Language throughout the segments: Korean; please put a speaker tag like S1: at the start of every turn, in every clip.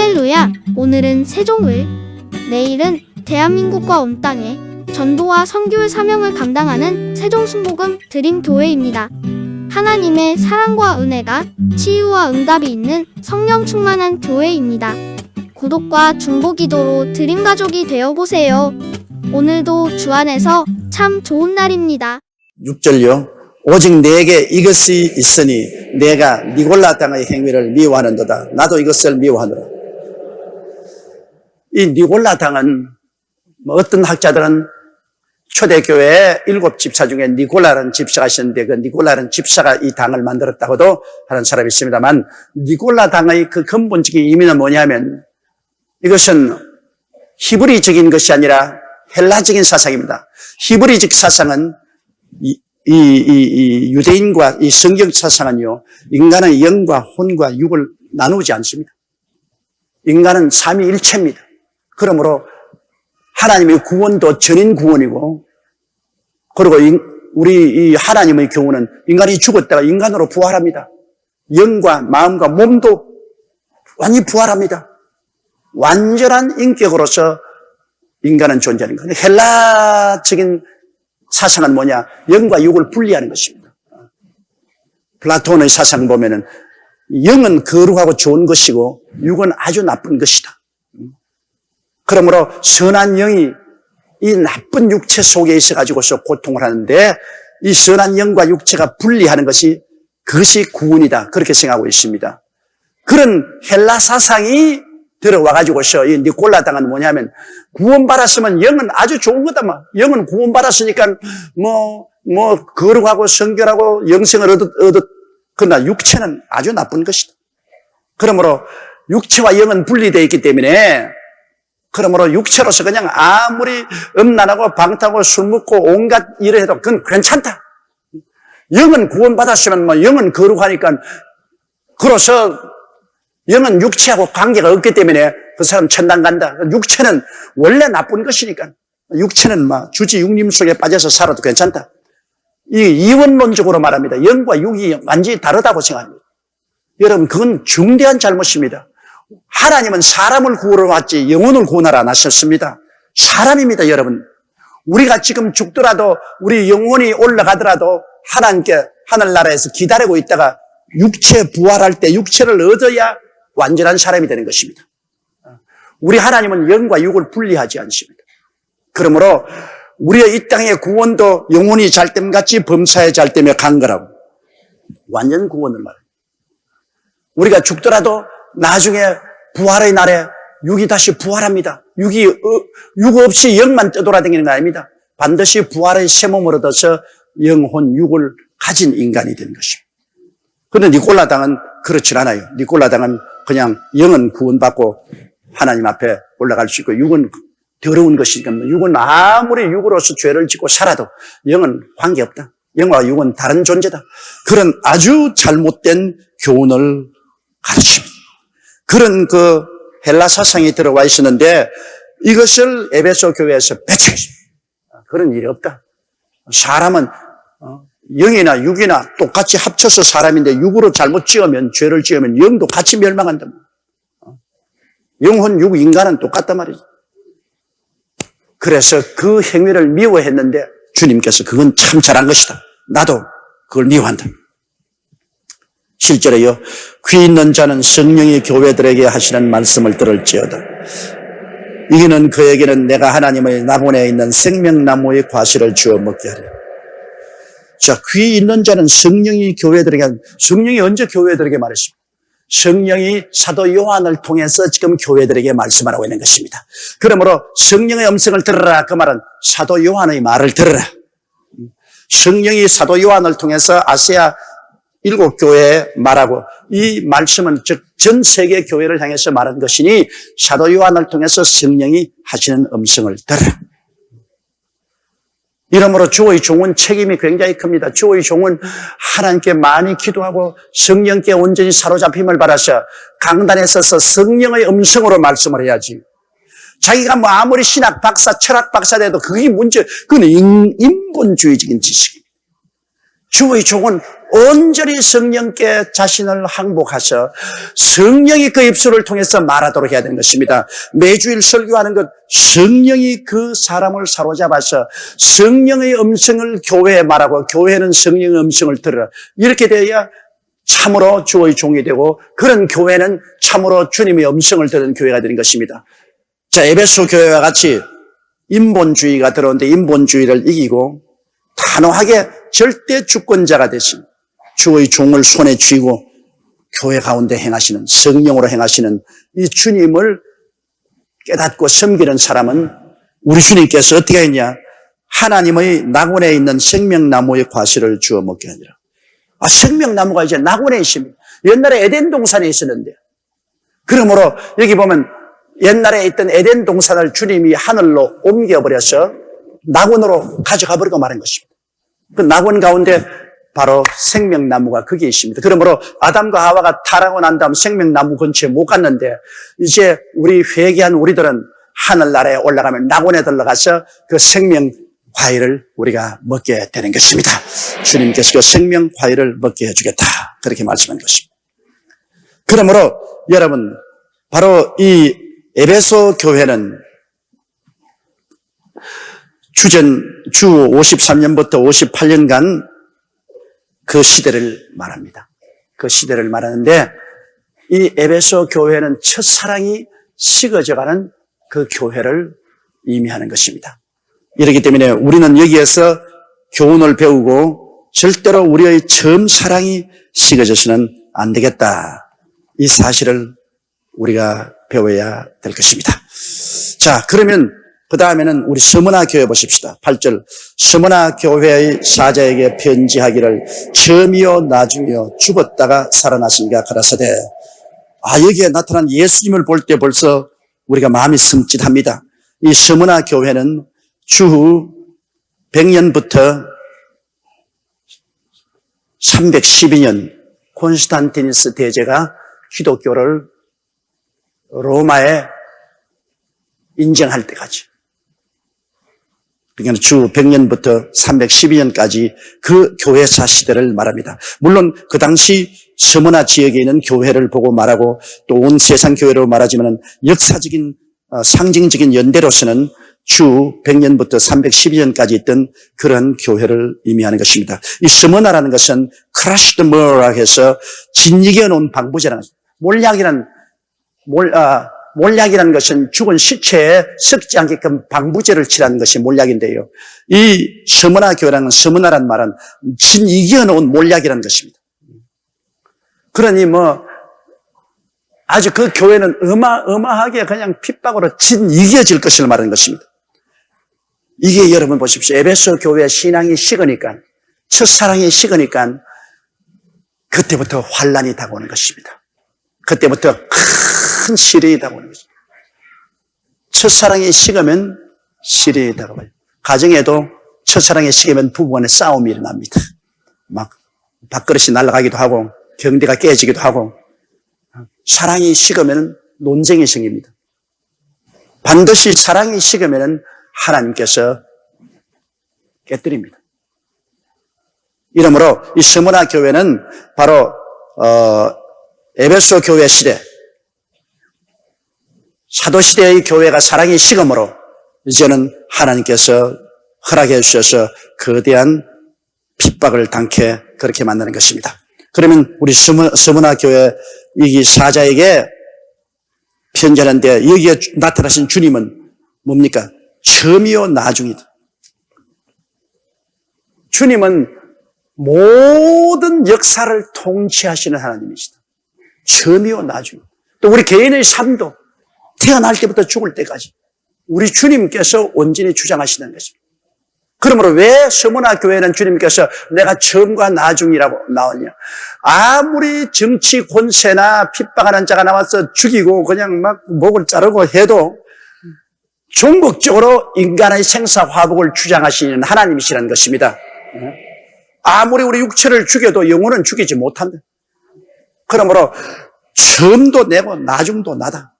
S1: 할렐루야! 오늘은 세종을, 내일은 대한민국과 온 땅에 전도와 선교의 사명을 감당하는 세종순복음 드림교회입니다. 하나님의 사랑과 은혜가 치유와 응답이 있는 성령 충만한 교회입니다. 구독과 중보기도로 드림가족이 되어보세요. 오늘도 주 안에서 참 좋은 날입니다.
S2: 6절요. 오직 내게 이것이 있으니 내가 니골라 땅의 행위를 미워하는도다. 나도 이것을 미워하노라. 이 니골라 땅은 어떤 학자들은 초대교회 7집사 중에 니골라라는 집사가 있었는데 그 니골라라는 집사가 이 당을 만들었다고도 하는 사람이 있습니다만, 니골라 당의 그 근본적인 의미는 뭐냐면 이것은 히브리적인 것이 아니라 헬라적인 사상입니다. 히브리적 사상은 이 유대인과 이 성경 사상은요, 인간의 영과 혼과 육을 나누지 않습니다. 인간은 삼위일체입니다. 그러므로 하나님의 구원도 전인 구원이고, 그리고 우리 이 하나님의 경우는 인간이 죽었다가 인간으로 부활합니다. 영과 마음과 몸도 완전히 부활합니다. 완전한 인격으로서 인간은 존재하는 거예요. 헬라적인 사상은 뭐냐? 영과 육을 분리하는 것입니다. 플라톤의 사상 보면은 영은 거룩하고 좋은 것이고 육은 아주 나쁜 것이다. 그러므로 선한 영이 이 나쁜 육체 속에 있어가지고서 고통을 하는데, 이 선한 영과 육체가 분리하는 것이, 그것이 구원이다. 그렇게 생각하고 있습니다. 그런 헬라 사상이 들어와가지고서 이 니골라 당은 뭐냐면, 구원받았으면 영은 아주 좋은 거다. 영은 구원받았으니까 거룩하고 성결하고 영생을 얻었. 그러나 육체는 아주 나쁜 것이다. 그러므로 육체와 영은 분리되어 있기 때문에, 그러므로 육체로서 그냥 아무리 음란하고 방탕하고 술 먹고 온갖 일을 해도 그건 괜찮다. 영은 구원받았으면 영은 거룩하니까, 그래서 영은 육체하고 관계가 없기 때문에 그 사람 천당 간다. 육체는 원래 나쁜 것이니까, 육체는 주지 육림 속에 빠져서 살아도 괜찮다. 이 이원론적으로 말합니다. 영과 육이 완전히 다르다고 생각합니다. 여러분, 그건 중대한 잘못입니다. 하나님은 사람을 구하러 왔지 영혼을 구원하러 안 하셨습니다. 사람입니다, 여러분. 우리가 지금 죽더라도, 우리 영혼이 올라가더라도 하나님께 하늘나라에서 기다리고 있다가 육체 부활할 때 육체를 얻어야 완전한 사람이 되는 것입니다. 우리 하나님은 영과 육을 분리하지 않습니다. 그러므로 우리의 이 땅의 구원도 영혼이 잘 됨 같이 범사에 잘 되며 간 거라고. 완전 구원을 말합니다. 우리가 죽더라도 나중에 부활의 날에 육이 다시 부활합니다. 육 없이 영만 떠돌아다니는 거 아닙니다. 반드시 부활의 새 몸을 얻어서 영혼, 육을 가진 인간이 되는 것입니다. 그런데 니골라 당은 그렇지 않아요. 니골라 당은 그냥 영은 구원받고 하나님 앞에 올라갈 수 있고, 육은 더러운 것이니까, 육은 아무리 육으로서 죄를 짓고 살아도 영은 관계없다. 영과 육은 다른 존재다. 그런 아주 잘못된 교훈을 가르칩니다. 그런 그 헬라 사상이 들어와 있었는데, 이것을 에베소 교회에서 배척했습니다. 그런 일이 없다. 사람은 영이나 육이나 똑같이 합쳐서 사람인데, 육으로 잘못 지으면, 죄를 지으면 영도 같이 멸망한다. 영혼, 육, 인간은 똑같단 말이죠. 그래서 그 행위를 미워했는데 주님께서 그건 참 잘한 것이다. 나도 그걸 미워한다. 실제로요, 귀 있는 자는 성령이 교회들에게 하시는 말씀을 들을지어다. 이기는 그에게는 내가 하나님의 낙원에 있는 생명나무의 과실을 주어 먹게 하리라. 자, 귀 있는 자는 성령이 교회들에게, 성령이 언제 교회들에게 말했습니까? 성령이 사도 요한을 통해서 지금 교회들에게 말씀하라고 있는 것입니다. 그러므로 성령의 음성을 들으라. 그 말은 사도 요한의 말을 들으라. 성령이 사도 요한을 통해서 아시아 7교회에 말하고, 이 말씀은 즉 전 세계 교회를 향해서 말한 것이니 사도 요한을 통해서 성령이 하시는 음성을 들으라. 이러므로 주의 종은 책임이 굉장히 큽니다. 주의 종은 하나님께 많이 기도하고 성령께 온전히 사로잡힘을 받아서 강단에 서서 성령의 음성으로 말씀을 해야지. 자기가 아무리 신학 박사, 철학 박사 돼도 그게 문제, 그건 인본주의적인 지식입니다. 주의 종은 온전히 성령께 자신을 항복하셔 성령이 그 입술을 통해서 말하도록 해야 되는 것입니다. 매주일 설교하는 것, 성령이 그 사람을 사로잡아서 성령의 음성을 교회에 말하고 교회는 성령의 음성을 들으라. 이렇게 돼야 참으로 주의 종이 되고 그런 교회는 참으로 주님의 음성을 듣는 교회가 되는 것입니다. 자, 에베소 교회와 같이 인본주의가 들어오는데 인본주의를 이기고 단호하게 절대 주권자가 되신 주의 종을 손에 쥐고 교회 가운데 행하시는 성령으로 행하시는 이 주님을 깨닫고 섬기는 사람은 우리 주님께서 어떻게 했냐? 하나님의 낙원에 있는 생명나무의 과실을 주어 먹게 하니라. 생명나무가 이제 낙원에 있습니다. 옛날에 에덴 동산에 있었는데 그러므로 여기 보면 옛날에 있던 에덴 동산을 주님이 하늘로 옮겨버려서 낙원으로 가져가 버리고 말한 것입니다. 그 낙원 가운데 바로 생명나무가 거기에 있습니다. 그러므로 아담과 하와가 타락하고 난 다음 생명나무 근처에 못 갔는데 이제 우리 회개한 우리들은 하늘나라에 올라가면 낙원에 들어가서 그 생명 과일을 우리가 먹게 되는 것입니다. 주님께서 그 생명 과일을 먹게 해주겠다. 그렇게 말씀한 것입니다. 그러므로 여러분 바로 이 에베소 교회는 주 53년부터 58년간 그 시대를 말합니다. 그 시대를 말하는데 이 에베소 교회는 첫사랑이 식어져가는 그 교회를 의미하는 것입니다. 이렇기 때문에 우리는 여기에서 교훈을 배우고 절대로 우리의 처음 사랑이 식어져서는 안 되겠다. 이 사실을 우리가 배워야 될 것입니다. 자, 그러면 그 다음에는 우리 서문화 교회 보십시다. 8절 서문화 교회의 사자에게 편지하기를 처음이요 나중이요 죽었다가 살아나신가 가라사대. 여기에 나타난 예수님을 볼 때 벌써 우리가 마음이 섬찟합니다. 이 서문화 교회는 주후 100년부터 312년 콘스탄티누스 대제가 기독교를 로마에 인정할 때까지, 그러니까 주 100년부터 312년까지 그 교회사 시대를 말합니다. 물론 그 당시 서문화 지역에 있는 교회를 보고 말하고 또 온 세상 교회로 말하지만 역사적인 상징적인 연대로서는 주 100년부터 312년까지 있던 그런 교회를 의미하는 것입니다. 이 서문화라는 것은 크라시드 머라고 해서 진리게 놓은 방부제라는 것입니다. 몰약이라는 것은 죽은 시체에 썩지 않게끔 방부제를 칠하는 것이 몰약인데요. 이 서문화 교회라는 서문화란 말은 진이겨 놓은 몰약이라는 것입니다. 그러니 아주 그 교회는 어마어마하게 그냥 핍박으로 진이겨질 것을 말하는 것입니다. 이게 여러분 보십시오. 에베소 교회 신앙이 식으니까, 첫사랑이 식으니까 그때부터 환란이 다가오는 것입니다. 그때부터 큰 시련이 다가오는 것입니다. 첫사랑이 식으면 시련이 다가와요. 가정에도 첫사랑이 식으면 부부간에 싸움이 일어납니다. 막 밥그릇이 날아가기도 하고 경대가 깨지기도 하고, 사랑이 식으면 논쟁이 생깁니다. 반드시 사랑이 식으면 하나님께서 깨뜨립니다. 이러므로 이 서문화 교회는 바로 에베소 교회 시대, 사도시대의 교회가 사랑이 식음으로 이제는 하나님께서 허락해 주셔서 거대한 핍박을 당케 그렇게 만드는 것입니다. 그러면 우리 서문화 교회 이 사자에게 편지하는데 여기에 나타나신 주님은 뭡니까? 처음이요 나중이다. 주님은 모든 역사를 통치하시는 하나님이시다. 처음이요 나중이다. 또 우리 개인의 삶도 태어날 때부터 죽을 때까지 우리 주님께서 온전히 주장하시는 것입니다. 그러므로 왜 서문화 교회는 주님께서 내가 처음과 나중이라고 나오냐? 아무리 정치 권세나 핍박하는 자가 나와서 죽이고 그냥 막 목을 자르고 해도 종국적으로 인간의 생사화복을 주장하시는 하나님이시라는 것입니다. 아무리 우리 육체를 죽여도 영혼은 죽이지 못한다. 그러므로 처음도 내고 나중도 나다.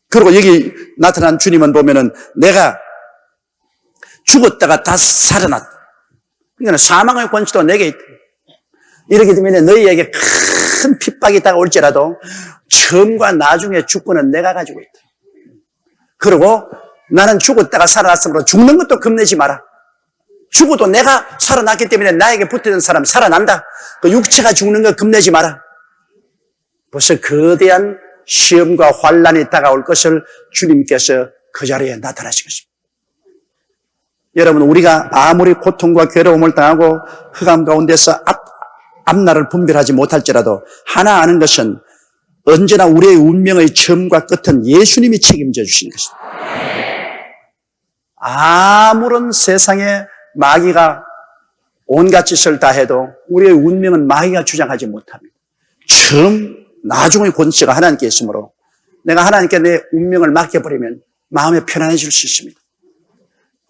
S2: 그리고 여기 나타난 주님은 보면은 내가 죽었다가 다시 살아났다. 그러니까 사망의 권세도 내게 있다. 이렇게 되면 너희에게 큰 핍박이 다가올지라도 처음과 나중에 주권은 내가 가지고 있다. 그리고 나는 죽었다가 살아났으므로 죽는 것도 겁내지 마라. 죽어도 내가 살아났기 때문에 나에게 붙어있는 사람이 살아난다. 그 육체가 죽는 거 겁내지 마라. 벌써 거대한 시험과 환란이 다가올 것을 주님께서 그 자리에 나타나신 것입니다. 여러분, 우리가 아무리 고통과 괴로움을 당하고 흑암 가운데서 앞날을 분별하지 못할지라도 하나 아는 것은 언제나 우리의 운명의 처음과 끝은 예수님이 책임져 주시는 것입니다. 아무런 세상에 마귀가 온갖 짓을 다 해도 우리의 운명은 마귀가 주장하지 못합니다. 처음, 나중의 권세가 하나님께 있으므로 내가 하나님께 내 운명을 맡겨버리면 마음이 편안해질 수 있습니다.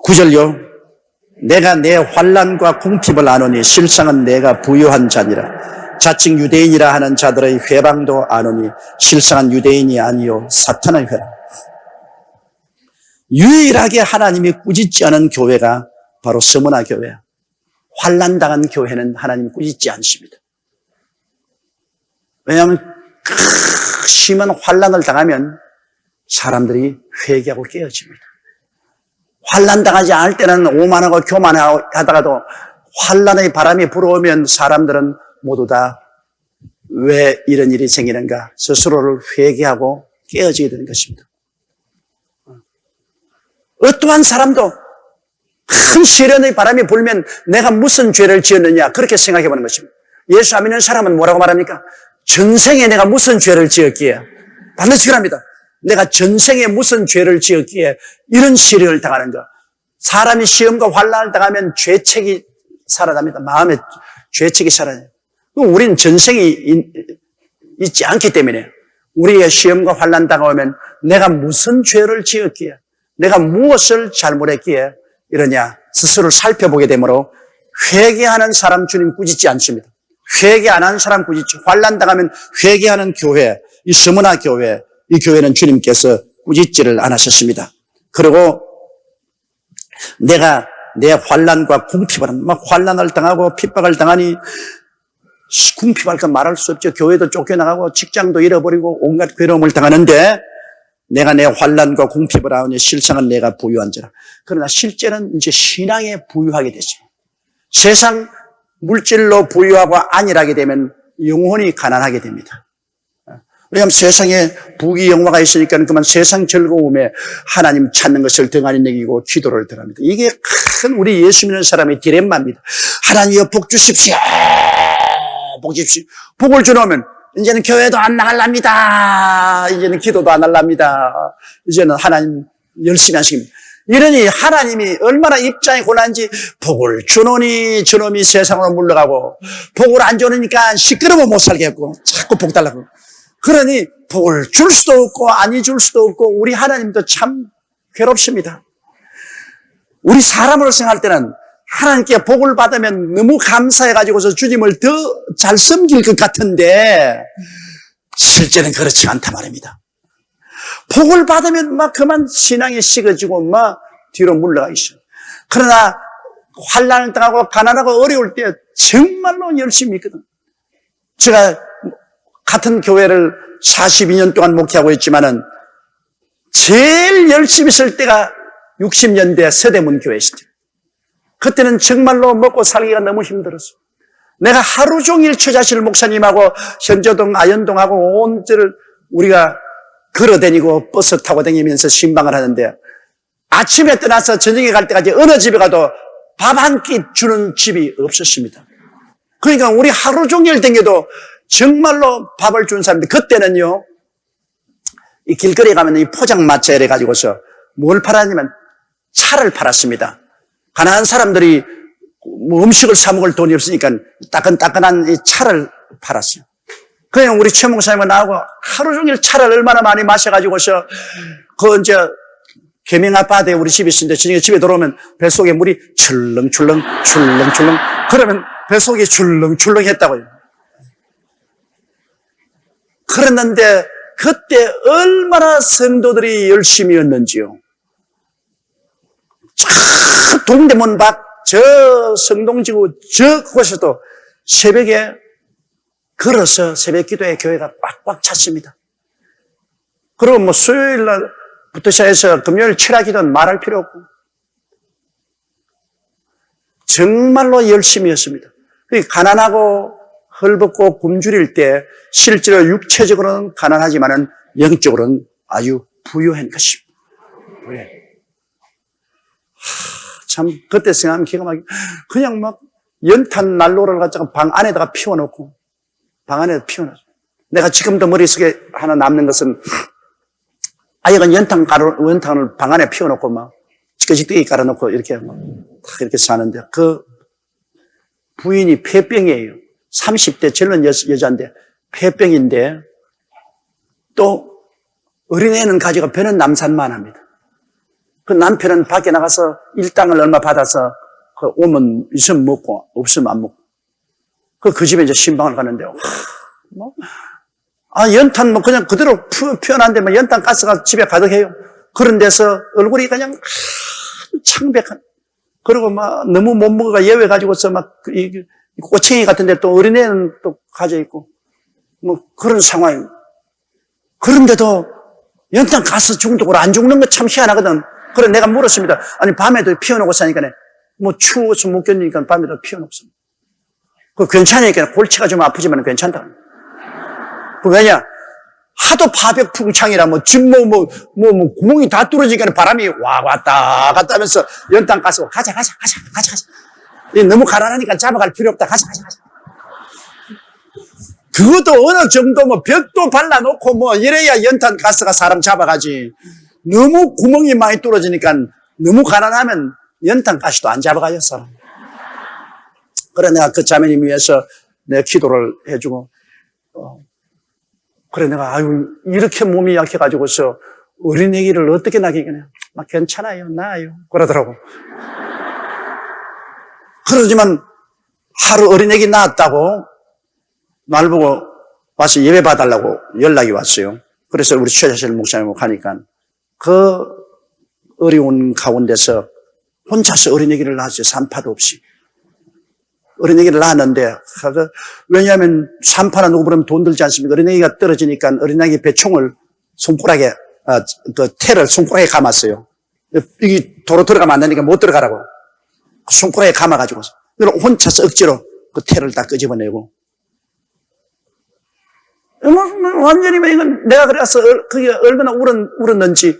S2: 9절요. 내가 내 환난과 궁핍을 아노니 실상은 내가 부유한 자니라. 자칭 유대인이라 하는 자들의 회방도 아노니 실상은 유대인이 아니요 사탄의 회라. 유일하게 하나님이 꾸짖지 않은 교회가 바로 서머나 교회야. 환난당한 교회는 하나님이 꾸짖지 않습니다. 왜냐하면 심한 환난을 당하면 사람들이 회개하고 깨어집니다. 환난당하지 않을 때는 오만하고 교만하다가도 환난의 바람이 불어오면 사람들은 모두 다 왜 이런 일이 생기는가 스스로를 회개하고 깨어지게 되는 것입니다. 어떠한 사람도 큰 시련의 바람이 불면 내가 무슨 죄를 지었느냐 그렇게 생각해 보는 것입니다. 예수 안 믿는 사람은 뭐라고 말합니까? 전생에 내가 무슨 죄를 지었기에, 반드시 그럽니다. 내가 전생에 무슨 죄를 지었기에 이런 시련을 당하는가. 사람이 시험과 환난을 당하면 죄책이 살아납니다. 마음에 죄책이 살아나요. 우리는 전생이 있지 않기 때문에 우리의 시험과 환난 당하면 내가 무슨 죄를 지었기에, 내가 무엇을 잘못했기에 이러냐 스스로를 살펴보게 되므로 회개하는 사람 주님 꾸짖지 않습니다. 회개 안 하는 사람 꾸짖죠. 환난 당하면 회개하는 교회, 이 서머나 교회, 이 교회는 주님께서 꾸짖지를 않으셨습니다. 그리고 내가 내 환난과 궁핍을 막 환난을 당하고 핍박을 당하니 궁핍할 건 말할 수 없죠. 교회도 쫓겨나가고 직장도 잃어버리고 온갖 괴로움을 당하는데 내가 내 환난과 궁핍을 하오니 실상은 내가 부유한 자라. 그러나 실제는 이제 신앙에 부유하게 되죠. 세상 물질로 부유하고 안일하게 되면 영혼이 가난하게 됩니다. 왜냐하면 세상에 부귀 영화가 있으니까 그만 세상 즐거움에 하나님 찾는 것을 등한히 여기고 기도를 들어갑니다. 이게 큰 우리 예수 믿는 사람의 디렘마입니다. 하나님여 복 주십시오. 복 주십시오. 복을 주놓으면 이제는 교회도 안 나갈랍니다. 이제는 기도도 안 할랍니다. 이제는 하나님 열심히 하십니다. 이러니 하나님이 얼마나 입장이 곤란한지 복을 주노니 저놈이 세상으로 물러가고 복을 안 주니까 시끄러워 못 살겠고 자꾸 복 달라고. 그러니 복을 줄 수도 없고 아니 줄 수도 없고 우리 하나님도 참 괴롭습니다. 우리 사람으로 생각할 때는 하나님께 복을 받으면 너무 감사해가지고서 주님을 더 잘 섬길 것 같은데 실제는 그렇지 않단 말입니다. 복을 받으면 막 그만 신앙이 식어지고 막 뒤로 물러가 있어요. 그러나 환난을 당하고 가난하고 어려울 때 정말로 열심히 있거든. 제가 같은 교회를 42년 동안 목회하고 있지만은 제일 열심히 있을 때가 60년대 서대문 교회 시절. 그때는 정말로 먹고 살기가 너무 힘들었어. 내가 하루 종일 최자실 목사님하고 현저동, 아현동하고 온 데를 우리가 걸어다니고 버스 타고 다니면서 신방을 하는데 아침에 떠나서 저녁에 갈 때까지 어느 집에 가도 밥 한 끼 주는 집이 없었습니다. 그러니까 우리 하루 종일 다녀도 정말로 밥을 주는 사람들, 그때는요, 이 길거리에 가면 이 포장마차에 해가지고서 뭘 팔았냐면 차를 팔았습니다. 가난한 사람들이 뭐 음식을 사 먹을 돈이 없으니까 따끈따끈한 이 차를 팔았어요. 그냥 우리 최 목사님은 나하고 하루 종일 차를 얼마나 많이 마셔가지고서 그 이제 계명 아파트에 우리 집이 있는데 저녁에 집에 들어오면 뱃속에 물이 출렁출렁 출렁출렁 그러면 뱃속이 출렁출렁 했다고요. 그랬는데 그때 얼마나 성도들이 열심히 였는지요. 저 동대문 밖 저 성동지구 저 곳에서도 새벽에 걸어서 새벽 기도에 교회가 꽉꽉 찼습니다. 그리고 뭐 수요일 날부터 시작해서 금요일 철야 기도는 말할 필요 없고 정말로 열심히 했습니다. 가난하고 헐벗고 굶주릴 때 실제로 육체적으로는 가난하지만은 영적으로는 아주 부유한 것입니다. 왜? 참 그때 생각하면 기가 막히게 그냥 막 연탄 난로를 갖다가 방 안에다가 피워놓고 방 안에다 피워놨어. 내가 지금도 머릿속에 하나 남는 것은 아이가 연탄을 방 안에 피워놓고 막 찌꺼기띠 깔아놓고 이렇게 막 이렇게 사는데 그 부인이 폐병이에요. 30대 젊은 여자인데 폐병인데 또 어린애는 가지고 배는 남산만 합니다. 그 남편은 밖에 나가서 일당을 얼마 받아서 그 오면 있으면 먹고 없으면 안 먹고 그 집에 이제 신방을 가는데 연탄 뭐 그냥 그대로 피어난데 뭐 연탄 가스가 집에 가득해요. 그런 데서 얼굴이 그냥 창백한 그리고 막 너무 못 먹어가 예외 가지고서 막 꼬챙이 같은 데 또 어린애는 또 가져 있고 뭐 그런 상황. 그런데도 연탄 가스 중독으로 안 죽는 거 참 희한하거든. 그래 내가 물었습니다. 아니 밤에도 피워놓고 사니까 뭐 추워서 못 견디니까 밤에도 피워놓고 삽니다. 그 괜찮으니까 골치가 좀 아프지만 괜찮다. 그 왜냐? 하도 파벽풍창이라 구멍이 다 뚫어지니까 바람이 왔다 갔다 하면서 연탄 가스 가자. 너무 가난하니까 잡아갈 필요 없다. 가자. 그것도 어느 정도 뭐 벽도 발라놓고 뭐 이래야 연탄 가스가 사람 잡아가지. 너무 구멍이 많이 뚫어지니까 너무 가난하면 연탄 가스도 안 잡아가요, 사람. 그래 내가 그 자매님 위해서 내가 기도를 해주고 그래 내가 이렇게 몸이 약해가지고서 어린애기를 어떻게 낳기겠냐. 막 괜찮아요, 나아요 그러더라고. 그러지만 하루 어린애기 낳았다고 날 보고 와서 예배 봐달라고 연락이 왔어요. 그래서 우리 최자실 목사님하고 가니까 그 어려운 가운데서 혼자서 어린애기를 낳았어요. 산파도 없이. 어린애기를 낳았는데, 왜냐하면 산파나 누구 부르면 돈 들지 않습니까? 어린애기가 떨어지니까 어린애기 배총을 손가락에, 테를 손가락에 감았어요. 여기 도로 들어가면 안 되니까 못 들어가라고. 손가락에 감아가지고. 혼자서 억지로 그 테를 다 끄집어내고. 완전히 이건 내가 그래서 그게 얼마나 울었는지,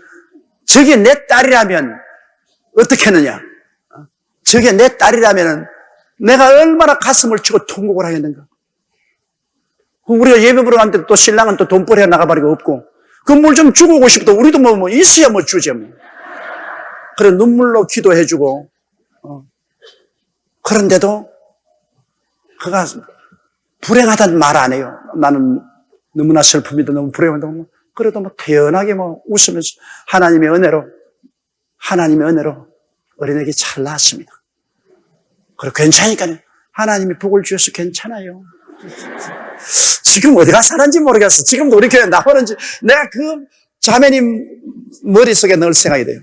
S2: 저게 내 딸이라면 어떻게 했느냐? 저게 내 딸이라면 내가 얼마나 가슴을 치고 통곡을 하겠는가? 우리가 예배 보러 갔는데 또 신랑은 또 돈벌이에 나가버리고 없고, 그 물 좀 주고 오고 싶다. 우리도 뭐 있어야 뭐 주지 뭐. 그래 눈물로 기도해주고, 그런데도 그가 불행하다는 말 안 해요. 나는 너무나 슬픕니다. 너무 불행하다고. 그래도 뭐 태연하게 뭐 웃으면서 하나님의 은혜로 어린애기 잘 낳았습니다. 그래 괜찮으니까요. 하나님이 복을 주셔서 괜찮아요. 지금 어디가 사는지 모르겠어. 지금도 우리 교회 나오는지 내가 그 자매님 머릿속에 늘 생각이 돼요.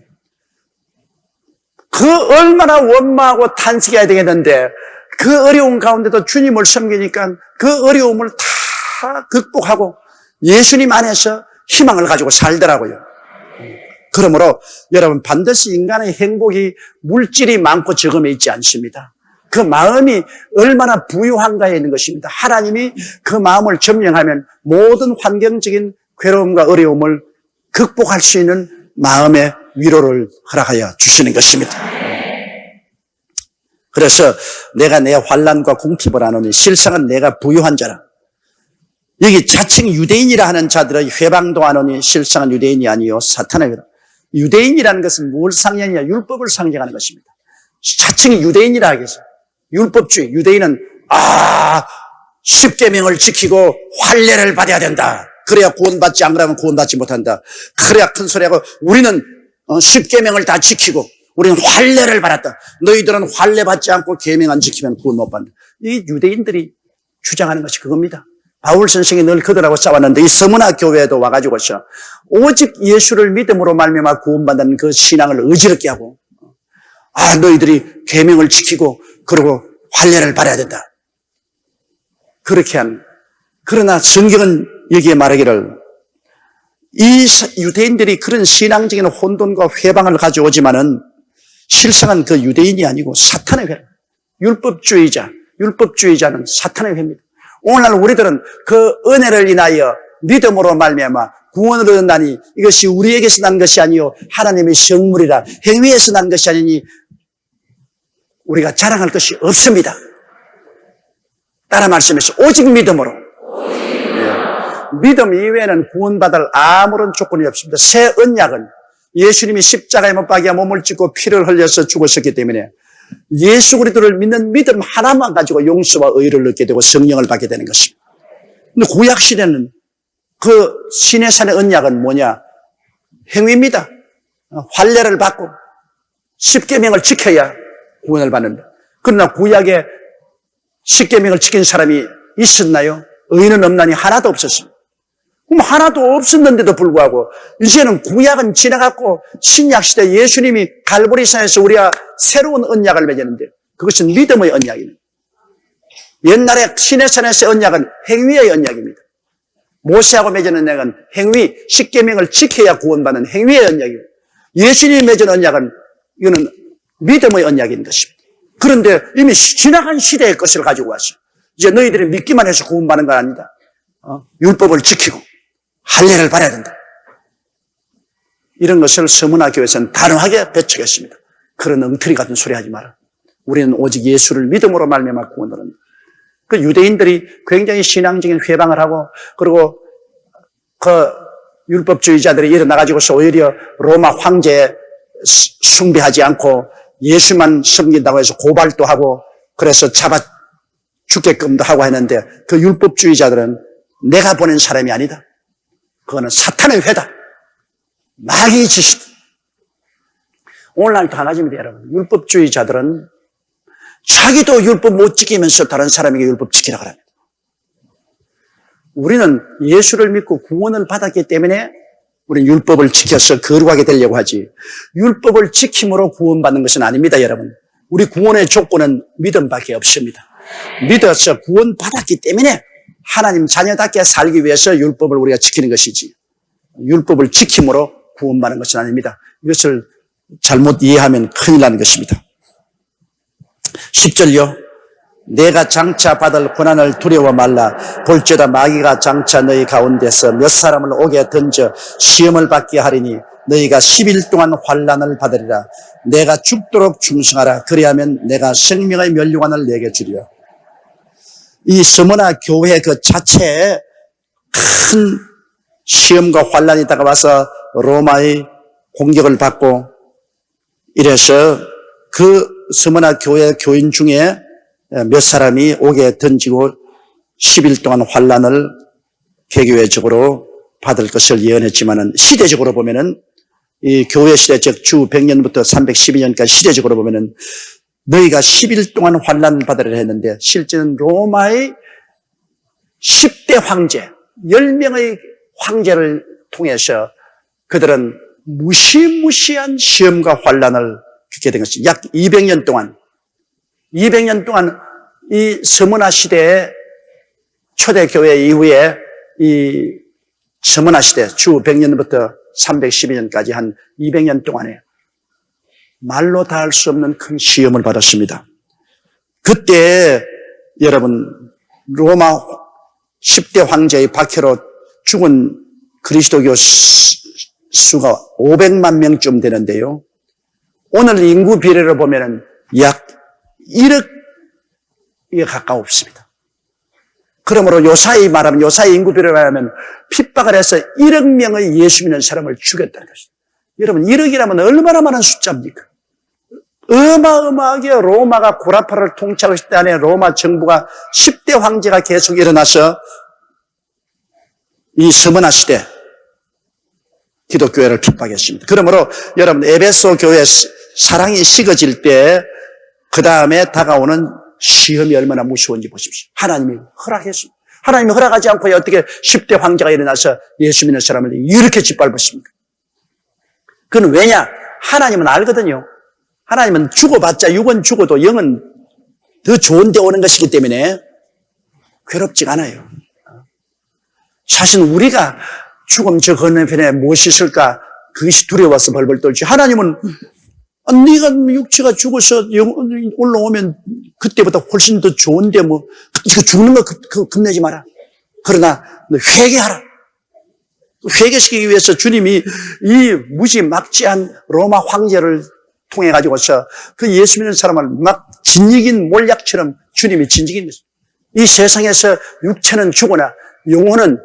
S2: 그 얼마나 원망하고 탄식해야 되겠는데 그 어려운 가운데도 주님을 섬기니까 그 어려움을 다 극복하고 예수님 안에서 희망을 가지고 살더라고요. 그러므로 여러분 반드시 인간의 행복이 물질이 많고 적음에 있지 않습니다. 그 마음이 얼마나 부유한가에 있는 것입니다. 하나님이 그 마음을 점령하면 모든 환경적인 괴로움과 어려움을 극복할 수 있는 마음의 위로를 허락하여 주시는 것입니다. 그래서 내가 내 환난과 궁핍을 하노니 실상은 내가 부유한 자라. 여기 자칭 유대인이라 하는 자들의 회방도 하노니 실상은 유대인이 아니요 사탄의 회라. 유대인이라는 것은 뭘 상징하냐? 율법을 상징하는 것입니다. 자칭 유대인이라 하겠어요. 율법주의. 유대인은 십계명을 지키고 환례를 받아야 된다. 그래야 구원받지, 안 그러면 구원받지 못한다. 그래야 큰 소리하고 우리는 십계명을 다 지키고 우리는 환례를 받았다. 너희들은 환례 받지 않고 계명 안 지키면 구원 못 받는다. 이 유대인들이 주장하는 것이 그겁니다. 바울 선생이 늘 그들하고 싸웠는데 이 서문화 교회에도 와가지고서 오직 예수를 믿음으로 말미암아 구원받는 그 신앙을 어지럽게 하고 너희들이 계명을 지키고 그리고 환례를 받아야 된다. 그렇게 한 그러나 성경은 여기에 말하기를 유대인들이 그런 신앙적인 혼돈과 회방을 가져오지만은 실상은 그 유대인이 아니고 사탄의 회라. 율법주의자는 사탄의 회입니다. 오늘날 우리들은 그 은혜를 인하여 믿음으로 말미암아 구원을 얻는다니 이것이 우리에게서 난 것이 아니요 하나님의 성물이라 행위에서 난 것이 아니니 우리가 자랑할 것이 없습니다. 따라 말씀해서 오직 믿음으로. 믿음 이외에는 구원받을 아무런 조건이 없습니다. 새 언약은 예수님이 십자가에 못 박여 몸을 찢고 피를 흘려서 죽으셨기 때문에 예수 그리스도를 믿는 믿음 하나만 가지고 용서와 의를 얻게 되고 성령을 받게 되는 것입니다. 근데 구약 시대는 그 시내산의 언약은 뭐냐? 행위입니다. 환례를 받고 십계명을 지켜야 구원을 받는다. 그러나 구약에 십계명을 지킨 사람이 있었나요? 의인은 없나니 하나도 없었습니다. 그럼 하나도 없었는데도 불구하고 이제는 구약은 지나갔고 신약 시대 예수님이 갈보리산에서 우리가 새로운 언약을 맺었는데 그것은 믿음의 언약입니다. 옛날에 시내산에서의 언약은 행위의 언약입니다. 모세하고 맺은 언약은 행위, 십계명을 지켜야 구원받는 행위의 언약입니다. 예수님이 맺은 언약은 이거는 믿음의 언약인 것입니다. 그런데 이미 지나간 시대의 것을 가지고 와서 이제 너희들이 믿기만 해서 구원받는 건 아니다. 율법을 지키고 할례를 받아야 된다. 이런 것을 서문화 교회에서는 단호하게 배척했습니다. 그런 엉터리 같은 소리 하지 마라. 우리는 오직 예수를 믿음으로 말미암아 구원을 얻는다. 그 유대인들이 굉장히 신앙적인 회방을 하고 그리고 그 율법주의자들이 일어나가지고서 오히려 로마 황제에 숭배하지 않고 예수만 섬긴다고 해서 고발도 하고 그래서 잡아 죽게끔도 하고 했는데 그 율법주의자들은 내가 보낸 사람이 아니다. 그거는 사탄의 회다. 마귀의 짓이다. 오늘날도 한 가지입니다, 여러분. 율법주의자들은 자기도 율법 못 지키면서 다른 사람에게 율법 지키라고 합니다. 우리는 예수를 믿고 구원을 받았기 때문에 우리는 율법을 지켜서 거룩하게 되려고 하지 율법을 지킴으로 구원받는 것은 아닙니다, 여러분. 우리 구원의 조건은 믿음밖에 없습니다. 믿어서 구원받았기 때문에 하나님 자녀답게 살기 위해서 율법을 우리가 지키는 것이지 율법을 지킴으로 구원받는 것은 아닙니다. 이것을 잘못 이해하면 큰일 나는 것입니다. 10절요. 내가 장차 받을 고난을 두려워 말라. 볼지어다 마귀가 장차 너희 가운데서 몇 사람을 옥에 던져 시험을 받게 하리니 너희가 10일 동안 환난을 받으리라. 내가 죽도록 충성하라. 그리하면 내가 생명의 면류관을 내게 주리라. 이 서머나 교회 그 자체에 큰 시험과 환난이 다가와서 로마의 공격을 받고 이래서 그 서머나 교회 교인 중에 몇 사람이 옥에 던지고 10일 동안 환난을 개교회적으로 받을 것을 예언했지만은 시대적으로 보면은 이 교회 시대 즉 주 100년부터 312년까지 시대적으로 보면은 너희가 10일 동안 환난 받으려 했는데 실제는 로마의 10대 황제 10명의 황제를 통해서 그들은 무시무시한 시험과 환난을 겪게 된 것입니다. 약 200년 동안 이 서머나 시대의 초대교회 이후에 이 서머나 시대 주 100년부터 312년까지 한 200년 동안에 말로 다 할 수 없는 큰 시험을 받았습니다. 그때 여러분 로마 10대 황제의 박해로 죽은 그리스도교 수가 500만 명쯤 되는데요. 오늘 인구 비례를 보면은 약 1억에 가까웠습니다. 그러므로 요사이 인구 비례를 말하면 핍박을 해서 1억 명의 예수 믿는 사람을 죽였다는 것입니다. 여러분 1억이라면 얼마나 많은 숫자입니까? 어마어마하게 로마가 고라파를 통치하고 있을 때 안에 로마 정부가 10대 황제가 계속 일어나서 이 서머나 시대 기독교회를 핍박했습니다. 그러므로 여러분 에베소 교회 사랑이 식어질 때 그 다음에 다가오는 시험이 얼마나 무서운지 보십시오. 하나님이 허락했습니다. 하나님이 허락하지 않고 어떻게 10대 황제가 일어나서 예수 믿는 사람을 이렇게 짓밟았습니까? 그건 왜냐? 하나님은 알거든요. 하나님은 죽어봤자 육은 죽어도 영은 더 좋은 데 오는 것이기 때문에 괴롭지가 않아요. 사실 우리가 죽음 저 건너편에 무엇이 있을까? 그것이 두려워서 벌벌 떨지. 하나님은 네가 육체가 죽어서 올라오면 그때보다 훨씬 더 좋은데 뭐 죽는 거 겁내지 마라. 그러나 너 회개하라. 회개시키기 위해서 주님이 이 무지막지한 로마 황제를 통해 가지고서 그 예수 믿는 사람을 막 진이긴 몰약처럼 주님이 진지긴 했어요. 이 세상에서 육체는 죽으나 영혼은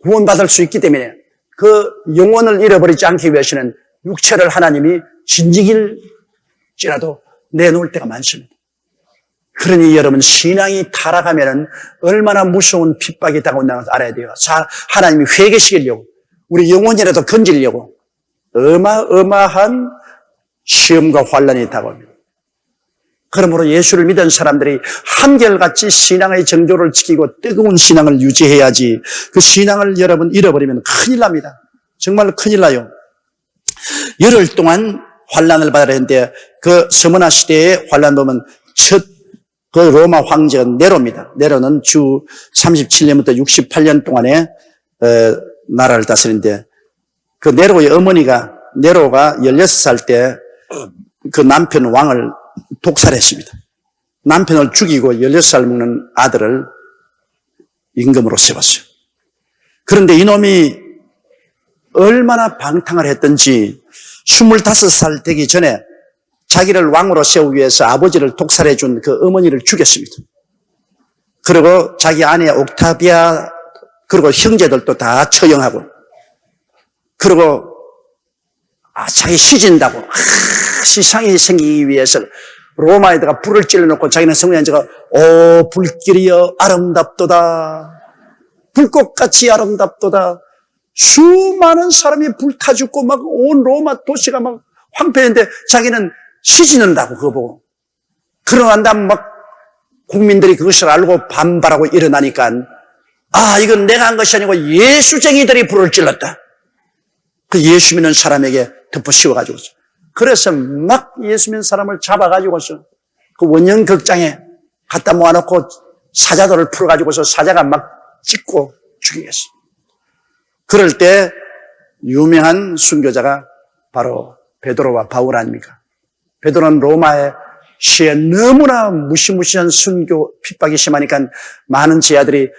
S2: 구원받을 수 있기 때문에 그 영혼을 잃어버리지 않기 위해서는 육체를 하나님이 진직일지라도 내놓을 때가 많습니다. 그러니 여러분 신앙이 타락하면 얼마나 무서운 핍박이 다가온다는 것을 알아야 돼요. 하나님이 회개시키려고 우리 영혼이라도 건지려고 어마어마한 시험과 환란이 다가옵니다. 그러므로 예수를 믿은 사람들이 한결같이 신앙의 정조를 지키고 뜨거운 신앙을 유지해야지 그 신앙을 여러분 잃어버리면 큰일 납니다. 정말 큰일 나요. 열흘 동안 환란을 받아야 하는데 그 서머나 시대의 환란 보면 첫 그 로마 황제가 네로입니다. 네로는 주 37년부터 68년 동안에 나라를 다스리는데 그 네로의 어머니가 네로가 16살 때 그 남편 왕을 독살했습니다. 남편을 죽이고 16살 먹는 아들을 임금으로 세웠어요. 그런데 이놈이 얼마나 방탕을 했던지 25살 되기 전에 자기를 왕으로 세우기 위해서 아버지를 독살해 준 그 어머니를 죽였습니다. 그리고 자기 아내 옥타비아 그리고 형제들도 다 처형하고 그리고 자기 시진다고 시상이 생기기 위해서 로마에다가 불을 찔러놓고 자기는 성령에 앉아가 오 불길이여 아름답도다 불꽃같이 아름답도다 수많은 사람이 불타 죽고 막 온 로마 도시가 막 황폐했는데 자기는 시지는다고 그거 보고 그러고 다음 막 국민들이 그것을 알고 반발하고 일어나니까 이건 내가 한 것이 아니고 예수쟁이들이 불을 찔렀다. 그 예수 믿는 사람에게 덮어씌워가지고 그래서 막 예수 믿는 사람을 잡아가지고서 그 원형 극장에 갖다 모아놓고 사자들을 풀어가지고서 사자가 막 찢고 죽이겠어. 그럴 때 유명한 순교자가 바로 베드로와 바울 아닙니까? 베드로는 로마의 시에 너무나 무시무시한 순교 핍박이 심하니까 많은 제자들이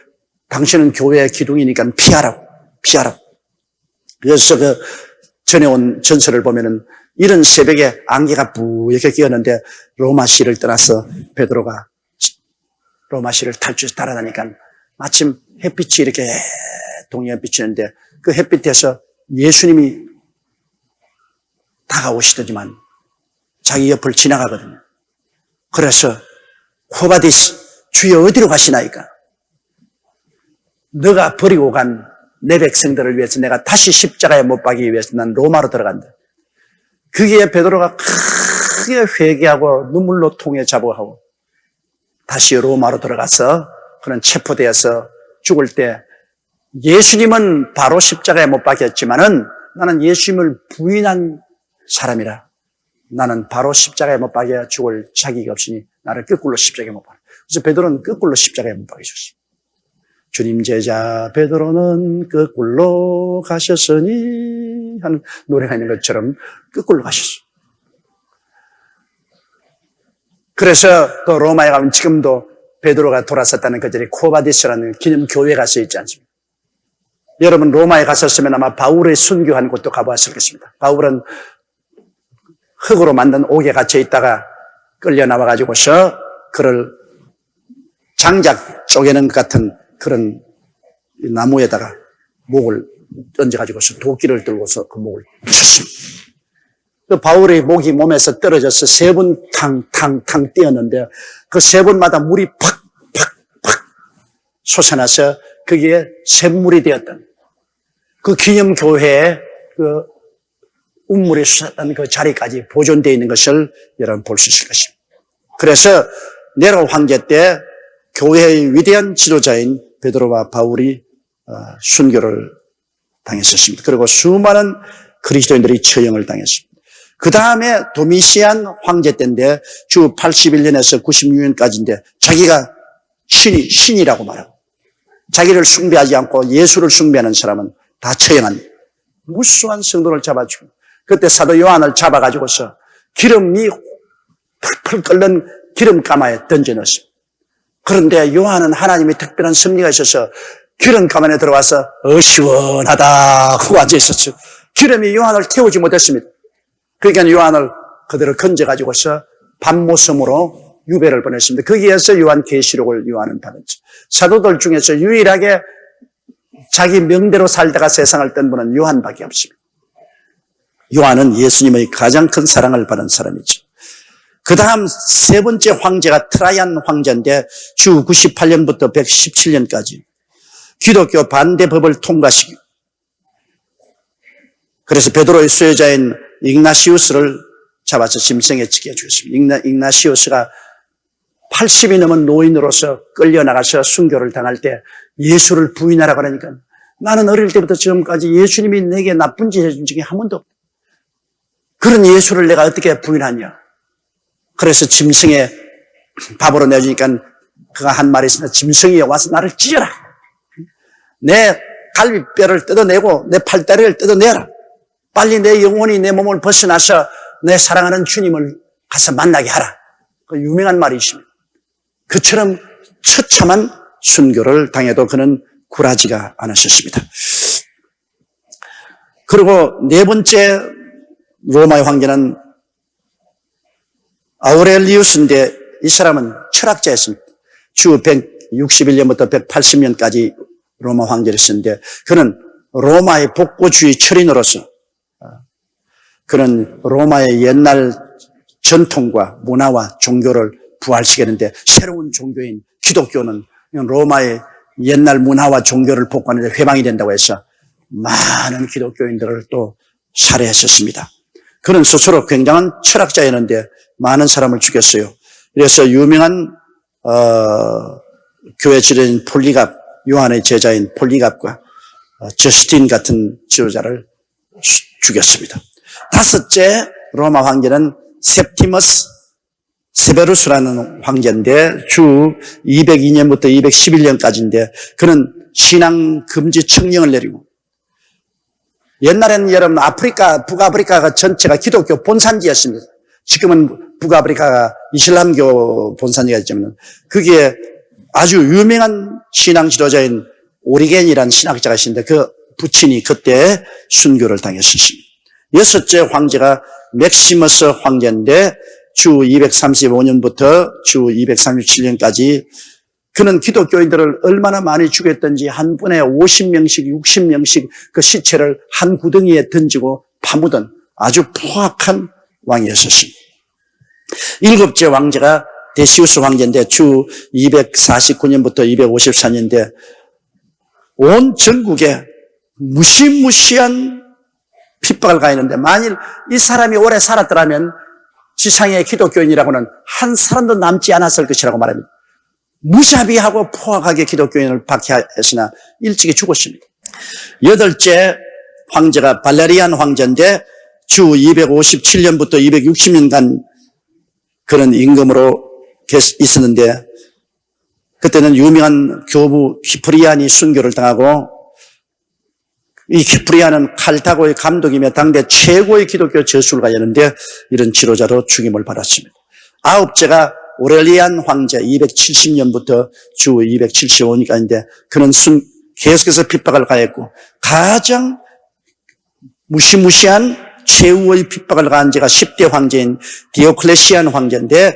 S2: 당신은 교회의 기둥이니까 피하라고. 그래서 그 전에 온 전설을 보면은 이른 새벽에 안개가 뿌옇게 끼었는데 로마시를 떠나서 베드로가 로마시를 탈주해서 따라다니까 마침 햇빛이 이렇게 동해에 비치는데 그 햇빛에서 예수님이 다가오시더니만 자기 옆을 지나가거든요. 그래서 코바디스 주여 어디로 가시나이까? 너가 버리고 간 내 백성들을 위해서 내가 다시 십자가에 못 박기 위해서 난 로마로 들어간다. 그게 베드로가 크게 회개하고 눈물로 통해 자복하고 다시 로마로 들어가서 그는 체포되어서 죽을 때 예수님은 바로 십자가에 못 박혔지만은 나는 예수님을 부인한 사람이라 나는 바로 십자가에 못 박여 죽을 자격이 없으니 나를 거꾸로 십자가에 못 박아. 그래서 베드로는 거꾸로 십자가에 못 박여줬어요. 주님 제자 베드로는 거꾸로 가셨으니 하는 노래가 있는 것처럼 거꾸로 가셨어요. 그래서 또 로마에 가면 지금도 베드로가 돌아섰다는 그 자리에 코바디스라는 기념교회가 써 있지 않습니까? 여러분 로마에 갔었으면 아마 바울의 순교한 곳도 가보았을 것입니다. 바울은 흙으로 만든 옥에 갇혀 있다가 끌려 나와가지고서 그를 장작 쪼개는 것 같은 그런 나무에다가 목을 던져가지고서 도끼를 들고서 그 목을 쳤습니다. 그 바울의 목이 몸에서 떨어져서 3번 탕탕탕 뛰었는데 그 3번마다 물이 팍팍팍 솟아나서 거기에 샘물이 되었던 그 기념교회에 그 운물이 솟았던 그 자리까지 보존되어 있는 것을 여러분 볼 수 있을 것입니다. 그래서 네로 황제 때 교회의 위대한 지도자인 베드로와 바울이 순교를 당했었습니다. 그리고 수많은 그리스도인들이 처형을 당했습니다. 그 다음에 도미시안 황제 때인데 주 81년에서 96년까지인데 자기가 신이라고 말하고 자기를 숭배하지 않고 예수를 숭배하는 사람은 다 처형한 무수한 성도를 잡아주고, 그때 사도 요한을 잡아가지고서 기름이 펄펄 끓는 기름가마에 던져넣었습니다. 그런데 요한은 하나님의 특별한 섭리가 있어서 기름가마에 들어와서 시원하다 하고 앉아있었죠. 기름이 요한을 태우지 못했습니다. 그러니까 요한을 그대로 건져가지고서 밤모섬으로 유배를 보냈습니다. 거기에서 요한계시록을 요한은 받았죠. 사도들 중에서 유일하게 자기 명대로 살다가 세상을 떤 분은 요한밖에 없습니다. 요한은 예수님의 가장 큰 사랑을 받은 사람이죠. 그 다음 세 번째 황제가 트라이안 황제인데 주 98년부터 117년까지 기독교 반대법을 통과시키고, 그래서 베드로의 수혜자인 ig나시우스를 잡아서 짐승에 치게 죽였습니다. ig나시우스가 80이 넘은 노인으로서 끌려나가서 순교를 당할 때 예수를 부인하라고 하니까, 나는 어릴 때부터 지금까지 예수님이 내게 나쁜 짓 해준 적이 한 번도 없다. 그런 예수를 내가 어떻게 부인하냐. 그래서 짐승에 밥으로 내주니까 그가 한 말이 있습니다. 짐승이 와서 나를 찢어라. 내 갈비뼈를 뜯어내고 내 팔다리를 뜯어내라. 빨리 내 영혼이 내 몸을 벗어나서 내 사랑하는 주님을 가서 만나게 하라. 그 유명한 말이 있습니다. 그처럼 처참한 순교를 당해도 그는 굴하지가 않으셨습니다. 그리고 네 번째 로마의 황제는 아우렐리우스인데, 이 사람은 철학자였습니다. 주 161년부터 180년까지 로마 황제를 했는데, 그는 로마의 복고주의 철인으로서 그는 로마의 옛날 전통과 문화와 종교를 부활시키는데, 새로운 종교인 기독교는 로마의 옛날 문화와 종교를 복구하는데 회방이 된다고 해서 많은 기독교인들을 또 살해했었습니다. 그는 스스로 굉장한 철학자였는데 많은 사람을 죽였어요. 그래서 유명한 교회 지도자인 폴리갑, 요한의 제자인 폴리갑과 저스틴 같은 지도자를 죽였습니다. 다섯째 로마 황제는 셉티머스 세베루스라는 황제인데 주 202년부터 211년까지인데 그는 신앙 금지 청령을 내리고, 옛날에는 여러분 북아프리카가 전체가 기독교 본산지였습니다. 지금은 북아프리카가 이슬람교 본산지가 있지만, 그게 아주 유명한 신앙 지도자인 오리겐이라는 신학자가 있는데 그 부친이 그때 순교를 당했었습니다. 여섯째 황제가 맥시머스 황제인데 주 235년부터 주 237년까지 그는 기독교인들을 얼마나 많이 죽였던지 한 번에 50명씩 60명씩 그 시체를 한 구덩이에 던지고 파묻은 아주 포악한 왕이었습니다. 일곱째 황제가 데시우스 황제인데 주 249년부터 254년인데 온 전국에 무시무시한 핍박을 가했는데, 만일 이 사람이 오래 살았더라면 지상의 기독교인이라고는 한 사람도 남지 않았을 것이라고 말합니다. 무자비하고 포악하게 기독교인을 박해했으나 일찍이 죽었습니다. 여덟째 황제가 발레리안 황제인데 주 257년부터 260년간 그런 임금으로 있었는데, 그때는 유명한 교부 히프리안이 순교를 당하고, 이 히프리안은 칼타고의 감독이며 당대 최고의 기독교 저술가였는데 이런 지도자로 죽임을 받았습니다. 아홉째가 오렐리안 황제 270년부터 주 275년까지인데 그는 계속해서 핍박을 가했고, 가장 무시무시한 최후의 핍박을 가한 자가 10대 황제인 디오클레시안 황제인데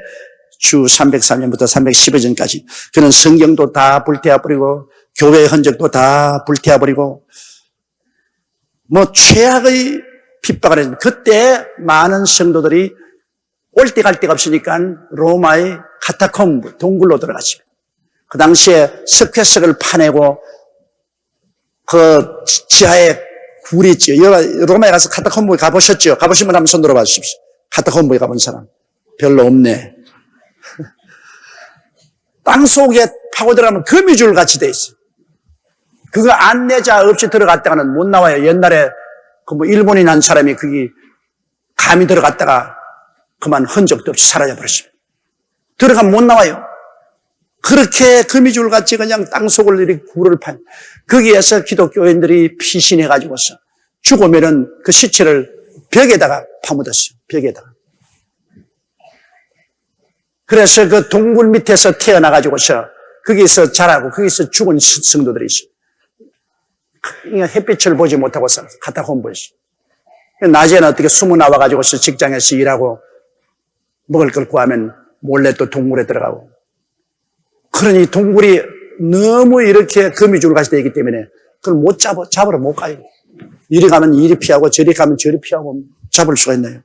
S2: 주 303년부터 315년까지 그는 성경도 다 불태워버리고 교회의 흔적도 다 불태워버리고 최악의 핍박을 했는데, 그때 많은 성도들이 올 때 갈 데가 없으니까 로마의 카타콤브, 동굴로 들어갔습니다. 그 당시에 석회석을 파내고 그 지하에 굴이 있죠. 로마에 가서 카타콤브에 가보셨죠? 가보신 분 한번 손 들어봐 주십시오. 카타콤브에 가본 사람. 별로 없네. 땅 속에 파고 들어가면 거미줄 같이 돼 있어요. 그거 안내자 없이 들어갔다가는 못 나와요. 옛날에 일본인 한 사람이 거기 감이 들어갔다가 그만 흔적도 없이 사라져 버렸습니다. 들어가면 못 나와요. 그렇게 거미줄같이 그냥 땅속을 이렇게 굴을 판. 거기에서 기독교인들이 피신해가지고서 죽으면은 그 시체를 벽에다가 파묻었어요. 벽에다가. 그래서 그 동굴 밑에서 태어나가지고서 거기서 자라고 거기서 죽은 성도들이 있어요. 햇빛을 보지 못하고 카타콤보에 있어요. 낮에는 어떻게 숨어 나와가지고서 직장에서 일하고 먹을 걸 구하면 몰래 또 동굴에 들어가고. 그러니 동굴이 너무 이렇게 거미줄같이 되어 있기 때문에 그걸 못 잡으러 못 가요. 이리 가면 이리 피하고 저리 가면 저리 피하고 잡을 수가 있나요?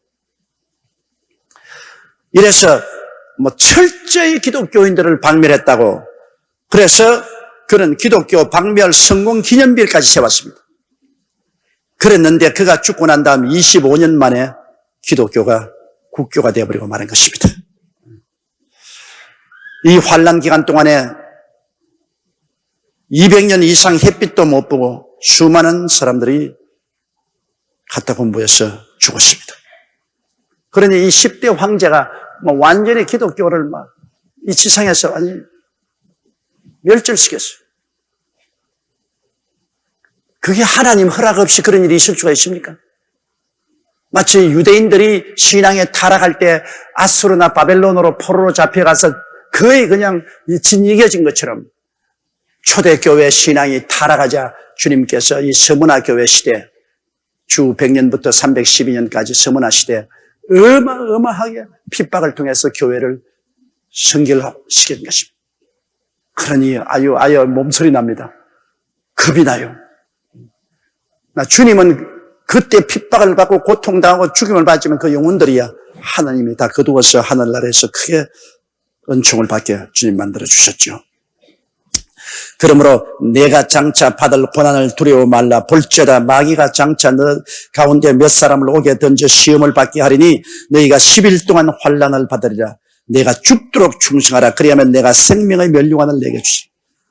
S2: 이래서 철저히 기독교인들을 박멸했다고. 그래서 그는 기독교 박멸 성공 기념비까지 세웠습니다. 그랬는데 그가 죽고 난 다음 25년 만에 기독교가 국교가 되어버리고 마는 것입니다. 이 환란 기간 동안에 200년 이상 햇빛도 못 보고 수많은 사람들이 카타콤보에서 죽었습니다. 그러니 이 10대 황제가 완전히 기독교를 이 지상에서 완전히 멸절시켰어요. 그게 하나님 허락 없이 그런 일이 있을 수가 있습니까? 마치 유대인들이 신앙에 타락할 때 아수르나 바벨론으로 포로로 잡혀가서 거의 그냥 진이겨진 것처럼 초대교회 신앙이 타락하자 주님께서 이 서문화 교회 시대 주 100년부터 312년까지 서문화 시대 어마어마하게 핍박을 통해서 교회를 성결시킨 것입니다. 그러니 아유 몸소리 납니다. 겁이 나요. 주님은 그때 핍박을 받고 고통당하고 죽임을 받지만 그 영혼들이야 하나님이 다 거두어서 하늘나라에서 크게 은총을 받게 주님 만들어 주셨죠. 그러므로 내가 장차 받을 고난을 두려워 말라. 볼지어다 마귀가 장차 너 가운데 몇 사람을 오게 던져 시험을 받게 하리니 너희가 10일 동안 환난을 받으리라. 내가 죽도록 충성하라. 그리하면 내가 생명의 면류관을 내게 주시.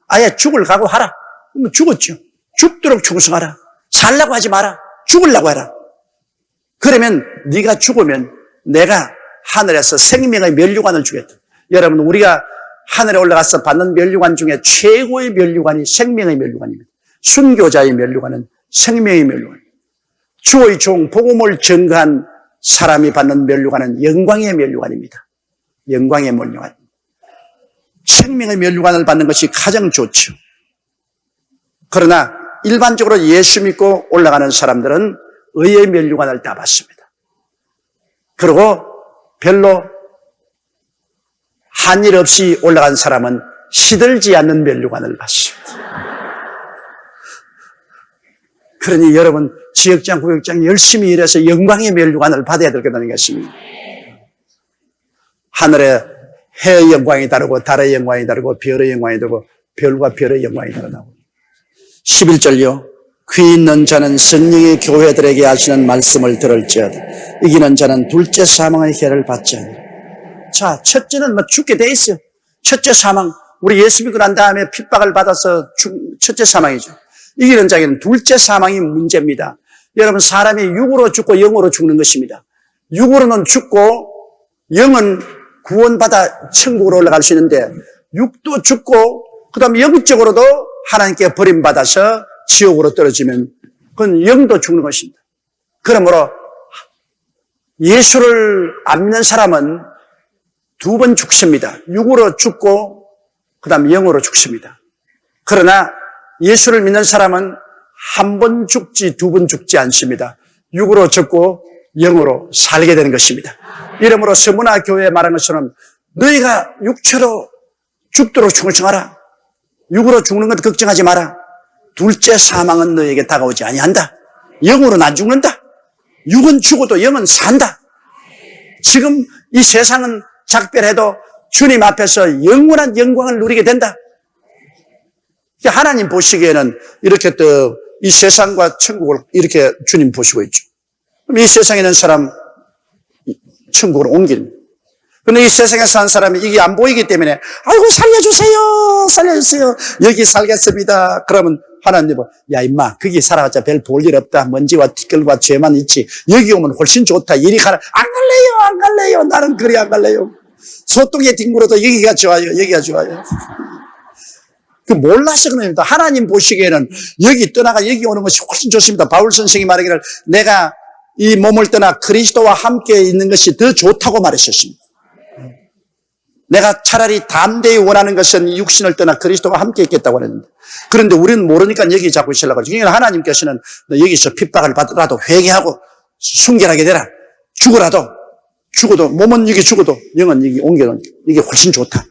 S2: 아예 죽을 각오하라. 그러면 죽었죠. 죽도록 충성하라. 살라고 하지 마라. 죽으려고 해라. 그러면 네가 죽으면 내가 하늘에서 생명의 면류관을 주겠다. 여러분 우리가 하늘에 올라가서 받는 면류관 중에 최고의 면류관이 생명의 면류관입니다. 순교자의 면류관은 생명의 면류관입니다. 주의 종 복음을 전가한 사람이 받는 면류관은 영광의 면류관입니다. 영광의 면류관. 생명의 면류관을 받는 것이 가장 좋죠. 그러나 일반적으로 예수 믿고 올라가는 사람들은 의의 면류관을 다 받습니다. 그리고 별로 한일 없이 올라간 사람은 시들지 않는 면류관을 받습니다. 그러니 여러분 지역장, 구역장 열심히 일해서 영광의 면류관을 받아야 될 거라는 것입니다. 하늘에 해의 영광이 다르고 달의 영광이 다르고 별의 영광이 다르고 별과 별의 영광이 다르다고. 11절요. 귀 있는 자는 성령의 교회들에게 하시는 말씀을 들을지어다. 이기는 자는 둘째 사망의 해를 받지 않으리라. 자, 첫째는 죽게 돼 있어요. 첫째 사망. 우리 예수 믿고 난 다음에 핍박을 받아서 첫째 사망이죠. 이기는 자에게는 둘째 사망이 문제입니다. 여러분 사람이 육으로 죽고 영으로 죽는 것입니다. 육으로는 죽고 영은 구원받아 천국으로 올라갈 수 있는데 육도 죽고 그 다음에 영적으로도 하나님께 버림받아서 지옥으로 떨어지면 그건 영도 죽는 것입니다. 그러므로 예수를 안 믿는 사람은 두 번 죽습니다. 육으로 죽고 그 다음 영으로 죽습니다. 그러나 예수를 믿는 사람은 한 번 죽지 두 번 죽지 않습니다. 육으로 죽고 영으로 살게 되는 것입니다. 이러므로 서문화 교회에 말한 것처럼 너희가 육체로 죽도록 충성하라. 육으로 죽는 것 걱정하지 마라. 둘째 사망은 너에게 다가오지 아니한다. 영으로는 안 죽는다. 육은 죽어도 영은 산다. 지금 이 세상은 작별해도 주님 앞에서 영원한 영광을 누리게 된다. 하나님 보시기에는 이렇게 또 이 세상과 천국을 이렇게 주님 보시고 있죠. 그럼 이 세상에 있는 사람 천국으로 옮깁니다. 그런데 이 세상에 사는 사람이 이게 안 보이기 때문에 아이고 살려주세요. 살려주세요. 여기 살겠습니다. 그러면 하나님은 야 임마 거기 살아봤자 별 볼 일 없다. 먼지와 티끌과 죄만 있지. 여기 오면 훨씬 좋다. 이리 가라. 안 갈래요. 안 갈래요. 나는 그리 안 갈래요. 소똥의 뒹굴어도 여기가 좋아요. 여기가 좋아요. 그 몰라서 그런 겁니다. 하나님 보시기에는 여기 떠나가 여기 오는 것이 훨씬 좋습니다. 바울 선생이 말하기를 내가 이 몸을 떠나 그리스도와 함께 있는 것이 더 좋다고 말했었습니다. 내가 차라리 담대히 원하는 것은 육신을 떠나 그리스도와 함께 있겠다고 했는데, 그런데 우리는 모르니까 여기 자꾸 있으려고 하죠. 그러니까 하나님께서는 너 여기서 핍박을 받더라도 회개하고 순결하게 되라. 죽어도 몸은 여기 죽어도 영은 여기 옮겨놓은 이게 훨씬 좋다.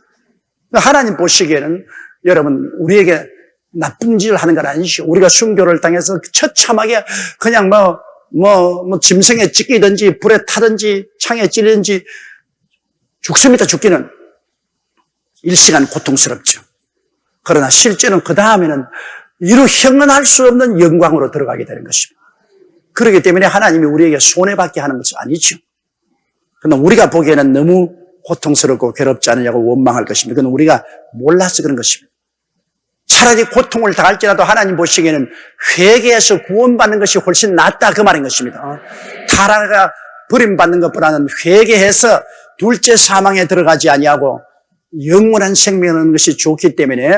S2: 하나님 보시기에는 여러분 우리에게 나쁜 짓을 하는 건 아니죠. 우리가 순교를 당해서 처참하게 그냥 짐승에 찢기든지 불에 타든지 창에 찔리든지 죽습니다. 죽기는 일시간 고통스럽죠. 그러나 실제는 그 다음에는 이루 형언할 수 없는 영광으로 들어가게 되는 것입니다. 그렇기 때문에 하나님이 우리에게 손해받게 하는 것은 아니죠. 그러나 우리가 보기에는 너무 고통스럽고 괴롭지 않으냐고 원망할 것입니다. 그건 우리가 몰라서 그런 것입니다. 차라리 고통을 당할지라도 하나님 보시기에는 회개해서 구원받는 것이 훨씬 낫다 그 말인 것입니다. 타락가 버림받는 것보다는 회개해서 둘째 사망에 들어가지 아니하고 영원한 생명을 얻는 것이 좋기 때문에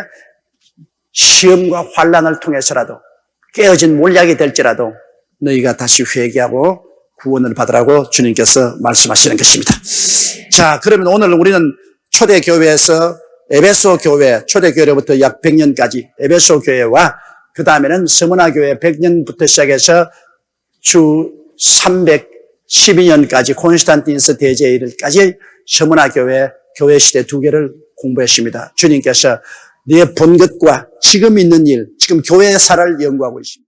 S2: 시험과 환난을 통해서라도 깨어진 몰약이 될지라도 너희가 다시 회개하고 구원을 받으라고 주님께서 말씀하시는 것입니다. 자, 그러면 오늘 우리는 초대교회에서 에베소 교회, 초대교회로부터 약 100년까지 에베소 교회와 그 다음에는 서문화 교회 100년부터 시작해서 주 312년까지 콘스탄티누스 대제의 일까지 서문화 교회, 교회 시대 두 개를 공부했습니다. 주님께서 네 본 것과 지금 있는 일, 지금 교회사를 연구하고 있습니다.